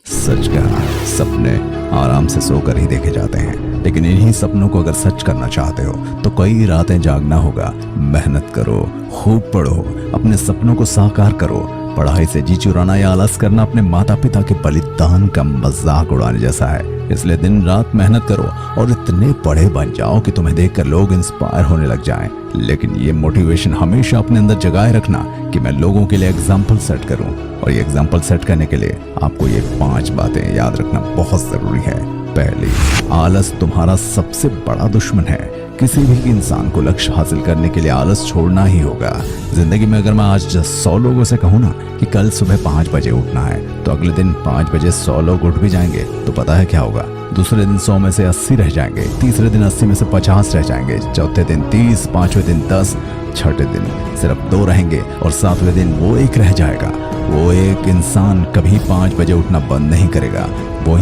सच कहा, सपने आराम से सोकर ही देखे जाते हैं, लेकिन इन्हीं सपनों को अगर सच करना चाहते हो तो कई रातें जागना होगा। मेहनत करो, खूब पढ़ो, अपने सपनों को साकार करो। पढ़ाई से जी चुराना या आलस करना अपने माता पिता के बलिदान का मजाक उड़ाने जैसा है। इसलिए दिन रात मेहनत करो और इतने बड़े बन जाओ कि तुम्हें देखकर लोग इंस्पायर होने लग जाएं। लेकिन ये मोटिवेशन हमेशा अपने अंदर जगाए रखना कि मैं लोगों के लिए एग्जाम्पल सेट करूं। और ये एग्जाम्पल सेट करने के लिए आपको ये 5 बातें याद रखना बहुत जरूरी है। पहली, आलस तुम्हारा सबसे बड़ा दुश्मन है। किसी भी इंसान को लक्ष्य हासिल करने के लिए आलस छोड़ना ही होगा। जिंदगी में अगर मैं आज 100 लोगों से कहूँ ना कि कल सुबह 5 बजे उठना है, तो अगले दिन 5 बजे 100 लोग उठ भी जाएंगे। तो पता है क्या होगा? दूसरे दिन 100 में से 80 रह जाएंगे, तीसरे दिन 80 में से 50 रह जाएंगे, चौथे दिन 30, पांचवें दिन 10, छठे दिन सिर्फ 2 रहेंगे और 7वें दिन वो 1 रह जाएगा। वो एक इंसान कभी 5 बजे उठना बंद नहीं करेगा। वो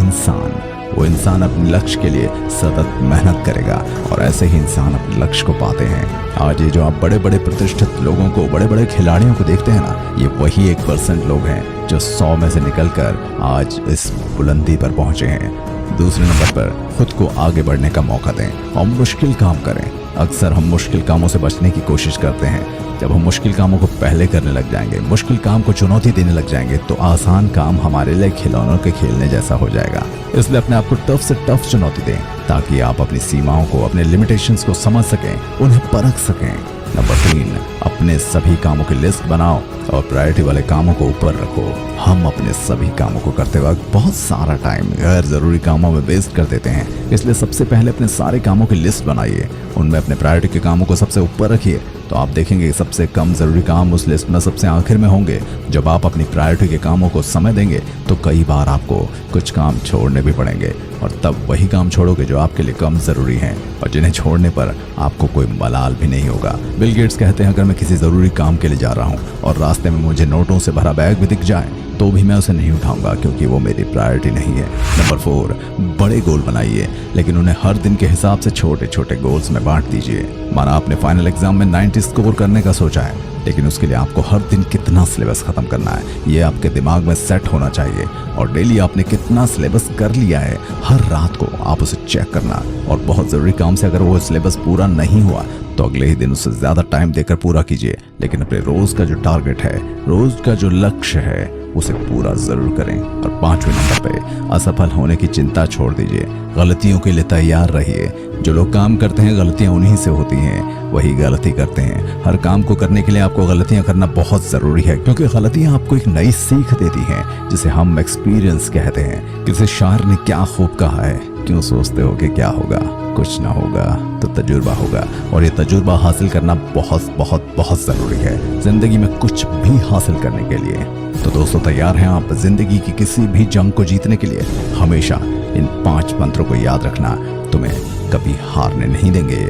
इंसान अपने लक्ष्य के लिए सतत मेहनत करेगा और ऐसे ही इंसान अपने लक्ष्य को पाते हैं। आज ये जो आप बड़े बड़े प्रतिष्ठित लोगों को, बड़े बड़े खिलाड़ियों को देखते हैं ना, ये वही 1% लोग हैं जो 100 में से निकलकर आज इस बुलंदी पर पहुंचे हैं। दूसरे नंबर पर खुद को आगे बढ़ने का मौका दें और मुश्किल काम करें। अक्सर हम मुश्किल कामों से बचने की कोशिश करते हैं। जब हम मुश्किल कामों को पहले करने लग जाएंगे, मुश्किल काम को चुनौती देने लग जाएंगे, तो आसान काम हमारे लिए खिलौनों के खेलने जैसा हो जाएगा। इसलिए अपने आप को टफ से टफ चुनौती दें ताकि आप अपनी सीमाओं को, अपने लिमिटेशंस को समझ सकें, उन्हें परख सकें। नंबर 3, अपने सभी कामों की लिस्ट बनाओ और प्रायोरिटी वाले कामों को ऊपर रखो। हम अपने सभी कामों को करते वक्त बहुत सारा टाइम गैर जरूरी कामों में वेस्ट कर देते हैं। इसलिए सबसे पहले अपने सारे कामों की लिस्ट बनाइए, उनमें अपने प्रायोरिटी के कामों को सबसे ऊपर रखिए। तो आप देखेंगे सबसे कम जरूरी काम उस लिस्ट में सबसे आखिर में होंगे। जब आप अपनी प्रायोरिटी के कामों को समय देंगे तो कई बार आपको कुछ काम छोड़ने भी पड़ेंगे और तब वही काम छोड़ोगे जो आपके लिए कम जरूरी हैं और जिन्हें छोड़ने पर आपको कोई मलाल भी नहीं होगा। बिल गेट्स कहते हैं, अगर मैं किसी जरूरी काम के लिए जा रहा हूँ और रास्ते में मुझे नोटों से भरा बैग भी दिख जाए तो भी मैं उसे नहीं उठाऊंगा, क्योंकि वो मेरी प्रायोरिटी नहीं है। नंबर 4, बड़े गोल बनाइए लेकिन उन्हें हर दिन के हिसाब से छोटे छोटे गोल्स में बांट दीजिए। माना आपने फाइनल एग्जाम में 90 स्कोर करने का सोचा है, लेकिन उसके लिए आपको हर दिन कितना सिलेबस खत्म करना है ये आपके दिमाग में सेट होना चाहिए। और डेली आपने कितना सिलेबस कर लिया है, हर रात को आप उसे चेक करना। और बहुत जरूरी काम से अगर वो सिलेबस पूरा नहीं हुआ तो अगले ही दिन उससे ज्यादा टाइम देकर पूरा कीजिए, लेकिन अपने रोज का जो टारगेट है, रोज का जो लक्ष्य है, उसे पूरा जरूर करें। और 5वें नंबर पे असफल होने की चिंता छोड़ दीजिए, गलतियों के लिए तैयार रहिए। जो लोग काम करते हैं गलतियां उन्हीं से होती हैं, वही गलती करते हैं। हर काम को करने के लिए आपको गलतियां करना बहुत जरूरी है, क्योंकि गलतियां आपको एक नई सीख देती हैं जिसे हम एक्सपीरियंस कहते हैं। किसी शायर ने क्या खूब कहा है, क्यों सोचते हो कि क्या होगा, कुछ ना होगा तो तजुर्बा होगा। और ये तजुर्बा हासिल करना बहुत बहुत बहुत जरूरी है जिंदगी में कुछ भी हासिल करने के लिए। तो दोस्तों, तैयार हैं आप जिंदगी की किसी भी जंग को जीतने के लिए? हमेशा इन 5 मंत्रों को याद रखना, तुम्हें कभी हारने नहीं देंगे।